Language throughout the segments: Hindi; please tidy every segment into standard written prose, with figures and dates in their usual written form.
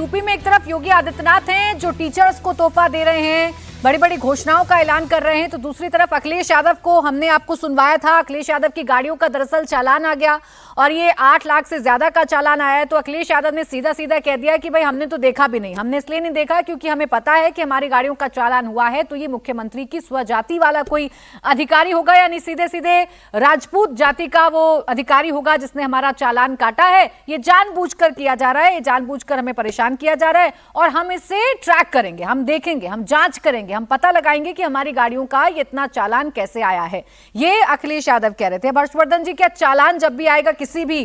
यूपी में एक तरफ योगी आदित्यनाथ हैं जो टीचर्स को तोहफा दे रहे हैं, बड़ी बड़ी घोषणाओं का ऐलान कर रहे हैं, तो दूसरी तरफ अखिलेश यादव को हमने आपको सुनवाया था। अखिलेश यादव की गाड़ियों का दरअसल चालान आ गया और ये 8 लाख से ज्यादा का चालान आया है। तो अखिलेश यादव ने सीधा सीधा कह दिया कि भाई हमने तो देखा भी नहीं, हमने इसलिए नहीं देखा क्योंकि हमें पता है कि हमारी गाड़ियों का चालान हुआ है तो ये मुख्यमंत्री की स्वजाति वाला कोई अधिकारी होगा, यानी सीधे सीधे राजपूत जाति का वो अधिकारी होगा जिसने हमारा चालान काटा है। ये जानबूझकर किया जा रहा है, ये जानबूझकर हमें परेशान किया जा रहा है और हम इसे ट्रैक करेंगे, हम देखेंगे, हम जांच करेंगे, हम पता लगाएंगे कि हमारी गाड़ियों का ये इतना चालान कैसे आया है। ये अखिलेश यादव कह रहे थे। हर्षवर्धन जी, क्या चालान जब भी आएगा किसी भी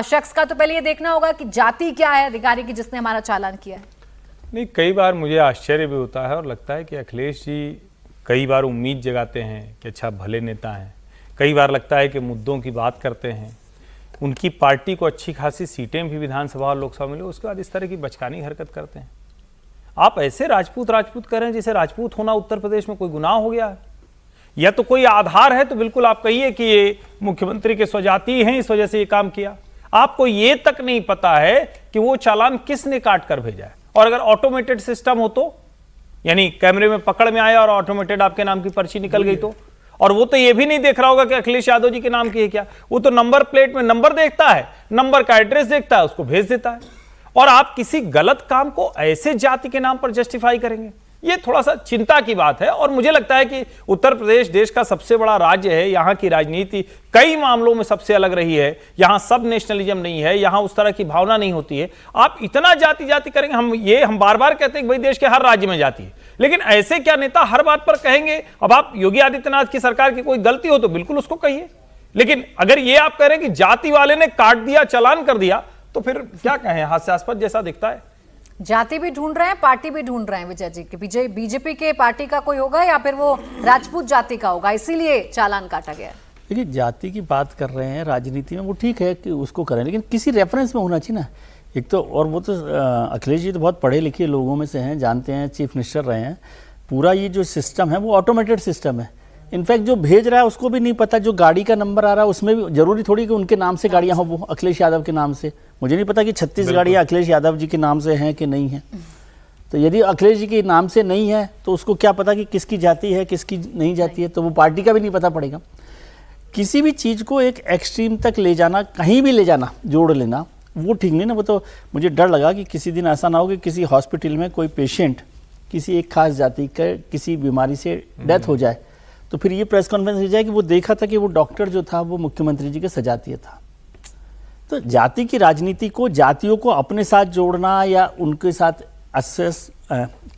शख्स का तो पहले ये देखना होगा कि जाति क्या है अधिकारी की जिसने हमारा चालान किया है? नहीं, कई बार मुझे आश्चर्य भी होता है और लगता है कि अखिलेश जी कई बार उम्मीद जगाते हैं कि अच्छा भले नेता हैं, कई बार लगता है कि मुद्दों की बात करते हैं, उनकी पार्टी को अच्छी खासी सीटें भी विधानसभा और लोकसभा मिले, उसके बाद इस तरह की बचकानी हरकत करते हैं। आप ऐसे राजपूत राजपूत कर रहे हैं जैसे राजपूत होना उत्तर प्रदेश में कोई गुनाह हो गया है, या तो कोई आधार है तो बिल्कुल आप कहिए कि ये मुख्यमंत्री के स्वजाति हैं इस वजह से ये काम किया। आपको ये तक नहीं पता है कि वो चालान किसने काट कर भेजा है। और अगर ऑटोमेटेड सिस्टम हो तो, यानी कैमरे में पकड़ में आया और ऑटोमेटेड आपके नाम की पर्ची निकल गई तो, और वो तो ये भी नहीं देख रहा होगा कि अखिलेश यादव जी के नाम की है क्या, वो तो नंबर प्लेट में नंबर देखता है, नंबर का एड्रेस देखता है, उसको भेज देता है। और आप किसी गलत काम को ऐसे जाति के नाम पर जस्टिफाई करेंगे, ये थोड़ा सा चिंता की बात है। और मुझे लगता है कि उत्तर प्रदेश देश का सबसे बड़ा राज्य है, यहाँ की राजनीति कई मामलों में सबसे अलग रही है, यहाँ सब नेशनलिज्म नहीं है, यहाँ उस तरह की भावना नहीं होती है। आप इतना जाति जाति करेंगे, हम बार बार कहते हैं कि भाई देश के हर राज्य में जाति है, लेकिन ऐसे क्या नेता हर बात पर कहेंगे? अब आप योगी आदित्यनाथ की सरकार की कोई गलती हो तो बिल्कुल उसको कहिए, लेकिन अगर ये आप कह रहे हैं कि जाति वाले ने काट दिया, चालान कर दिया, तो फिर क्या कहें, हास्यास्पद जैसा दिखता है। जाति भी ढूंढ रहे हैं, पार्टी भी ढूंढ रहे हैं विजय जी, कि बीजेपी के पार्टी का कोई होगा या फिर वो राजपूत जाति का होगा, इसीलिए चालान काटा गया है। देखिए, जाति की बात कर रहे हैं राजनीति में, वो ठीक है कि उसको करें, लेकिन किसी रेफरेंस में होना चाहिए ना एक तो। और वो तो अखिलेश जी तो बहुत पढ़े लिखे लोगों में से हैं, जानते हैं, चीफ मिनिस्टर रहे हैं। पूरा ये जो सिस्टम है वो ऑटोमेटेड सिस्टम है। इनफैक्ट जो भेज रहा है उसको भी नहीं पता, जो गाड़ी का नंबर आ रहा है उसमें भी जरूरी थोड़ी कि उनके नाम से गाड़ियां हो, वो अखिलेश यादव के नाम से। मुझे नहीं पता कि 36 गाड़ियां अखिलेश यादव जी के नाम से हैं कि नहीं है। तो यदि अखिलेश जी के नाम से नहीं है तो उसको क्या पता कि किसकी जाति है किसकी नहीं जाती है, तो वो पार्टी का भी नहीं पता पड़ेगा। किसी भी चीज़ को एक एक्सट्रीम तक ले जाना, कहीं भी ले जाना, जोड़ लेना, वो ठीक नहीं ना। वो तो मुझे डर लगा कि किसी दिन ऐसा ना हो कि किसी हॉस्पिटल में कोई पेशेंट किसी एक खास जाति का किसी बीमारी से डेथ हो जाए, तो फिर ये प्रेस कॉन्फ्रेंस हो जाए कि वो देखा था कि वो डॉक्टर जो था वो मुख्यमंत्री जी के सजातीय था। तो जाति की राजनीति को, जातियों को अपने साथ जोड़ना या उनके साथ असेस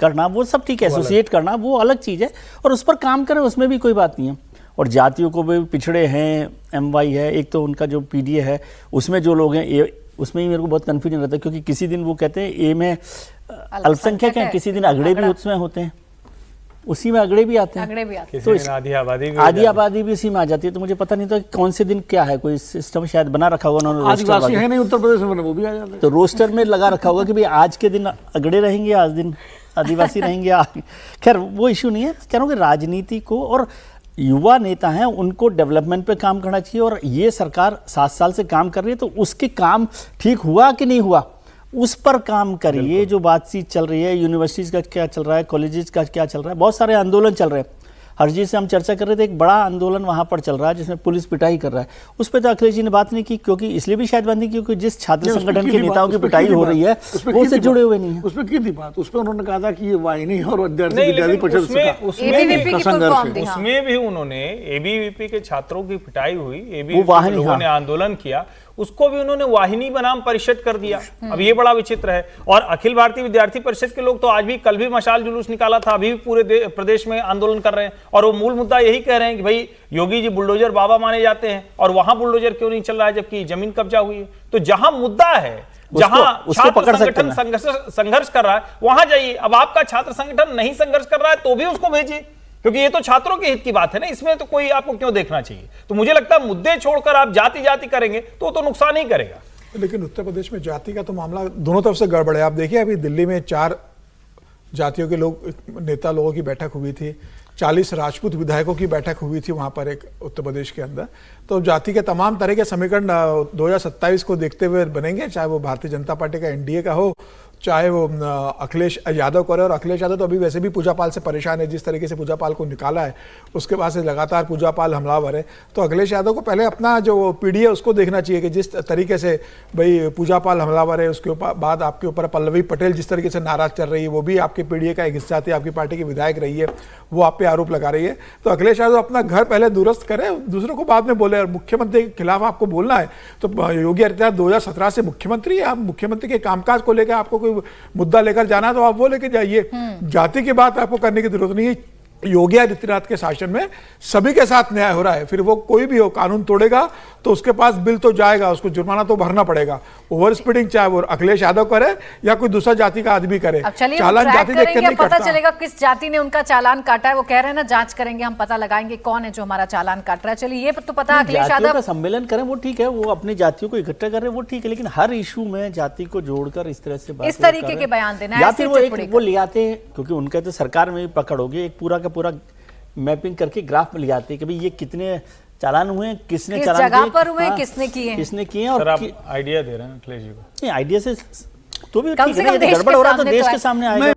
करना, वो सब ठीक है, एसोसिएट करना वो अलग चीज़ है, और उस पर काम करें, उसमें भी कोई बात नहीं है। और जातियों को भी पिछड़े हैं, MY है, एक तो उनका जो PDA है उसमें जो लोग हैं, उसमें ही मेरे को बहुत कन्फ्यूजन रहता है, क्योंकि किसी दिन वो कहते हैं A में अल्पसंख्यक हैं, किसी दिन अगड़े भी उसमें होते हैं, उसी में अगड़े भी आते हैं, तो आधी आबादी भी उसी में आ जाती है। तो मुझे पता नहीं था कौन से दिन क्या है, कोई सिस्टम शायद बना रखा होगा उन्होंने, आदिवासी है नहीं उत्तर प्रदेश में, वो भी आ जाते हैं, तो रोस्टर में लगा रखा होगा कि भाई आज के दिन अगड़े रहेंगे, आज दिन आदिवासी रहेंगे। खैर वो इशू नहीं है। कह रहा हूँ कि राजनीति को, और युवा नेता हैं उनको डेवलपमेंट पे काम करना चाहिए, और ये सरकार 7 साल से काम कर रही है, तो उसके काम ठीक हुआ कि नहीं हुआ उस पर काम करिए। जो बातचीत चल रही है, यूनिवर्सिटीज़ का क्या चल रहा है, कॉलेजेस का क्या चल रहा है, बहुत सारे आंदोलन चल रहे हैं। हर चीज़ से हम चर्चा कर रहे थे, एक बड़ा आंदोलन वहाँ पर चल रहा है जिसमें पुलिस पिटाई कर रहा है, उस पर तो अखिलेश जी ने बात नहीं की, क्योंकि इसलिए भी शायद बात नहीं, क्योंकि जिस छात्र संगठन के नेताओं की पिटाई हो रही है वो उससे जुड़े हुए नहीं है। उसमें की थी बात, उसमें उन्होंने कहा था कि ये वाहिनी और विद्यार्थी परिषद उसमें भी उन्होंने ABVP के छात्रों की पिटाई हुई, ABVP लोगों ने आंदोलन किया, उसको भी उन्होंने वाहिनी बनाम परिषद कर दिया। अब ये बड़ा विचित्र है। और अखिल भारतीय विद्यार्थी परिषद के लोग तो आज भी, कल भी मशाल जुलूस निकाला था, अभी भी पूरे प्रदेश में आंदोलन कर रहे हैं, और वो मूल मुद्दा यही कह रहे हैं कि भाई योगी जी बुलडोजर बाबा माने जाते हैं, और वहां बुलडोजर क्यों नहीं चल रहा है जबकि जमीन कब्जा हुई है। तो जहां मुद्दा है, जहां छात्र संगठन संघर्ष कर रहा है, वहां जाइए। अब आपका छात्र संगठन नहीं संघर्ष कर रहा है तो भी उसको भेजिए, क्योंकि ये तो छात्रों के हित की बात है ना, इसमें तो कोई आपको क्यों देखना चाहिए। तो मुझे लगता है मुद्दे छोड़कर आप जाति जाति करेंगे तो नुकसान ही करेगा। लेकिन उत्तर प्रदेश में जाति का तो मामला दोनों तरफ से गड़बड़ है। आप देखिए, अभी दिल्ली में 4 जातियों के नेता लोगों की बैठक हुई थी, 40 राजपूत विधायकों की बैठक हुई थी वहां पर एक उत्तर प्रदेश के अंदर। तो जाति के तमाम तरह के समीकरण 2027 को देखते हुए बनेंगे, चाहे वो भारतीय जनता पार्टी का NDA का हो, चाहे वो अखिलेश यादव करे, और अखिलेश यादव तो अभी वैसे भी पूजा पाल से परेशान है, जिस तरीके से पूजा पाल को निकाला है उसके बाद से लगातार पूजा पाल हमलावर है। तो अखिलेश यादव को पहले अपना जो पीढ़ी है उसको देखना चाहिए कि जिस तरीके से भाई पूजा पाल हमलावर है, उसके बाद आपके ऊपर पल्लवी पटेल जिस तरीके से नाराज चल रही है, वो भी आपकी पीढ़ी का एक हिस्सा थी, आपकी पार्टी की विधायक रही है, वो आप पे आरोप लगा रही है। तो अखिलेश यादव अपना घर पहले दुरुस्त करे, दूसरों को बाद में बोले। और मुख्यमंत्री के खिलाफ आपको बोलना है तो योगी आदित्यनाथ 2017 से मुख्यमंत्री है, आप मुख्यमंत्री के कामकाज को लेकर आपको कोई मुद्दा लेकर जाना है तो आप वो लेकर जाइए। जाति की बात आपको करने की जरूरत नहीं है। योगी आदित्यनाथ के शासन में सभी के साथ न्याय हो रहा है, फिर वो कोई भी हो कानून तोड़ेगा तो उसके पास बिल तो जाएगा, उसको जुर्माना तो भरना पड़ेगा। ओवर स्पीडिंग चाहे वो अखिलेश यादव करे या कोई दूसरा जाति का आदमी करे, अब चलिए चालान जाति देख के नहीं पता कटता। चलेगा किस जाति ने उनका चालान काटा है। वो कह रहे हैं ना जांच करेंगे, हम पता लगाएंगे कौन है जो हमारा चालान काट रहा है। चलिए ये तो पता अखिलेश जातियों यादव का सम्मेलन करें वो ठीक है, वो अपनी जातियों को इकट्ठा कर रहे हैं वो ठीक है, लेकिन हर इशू में जाति को जोड़कर इस तरह से इस तरीके के बयान देना, या ऐसे फिर वो टिप्पणी एक वो ले आते हैं, क्योंकि उनका तो सरकार में भी पकड़ होगी, एक पूरा का पूरा मैपिंग करके ग्राफ में ले आते हैं कि भाई ये कितने चालान हुए हैं, किसने किस चालान जगह दिए, पर हुए हैं, हाँ, किसने किए हैं। किसने किए हैं। सर और आप आइडिया दे रहे हैं अखिलेश जी को? नहीं आइडिया से तो भी कम ठीक से है ना, कम यदि देश गड़बड़ के हो रहा है तो सामने देश तो के है। सामने आएगा।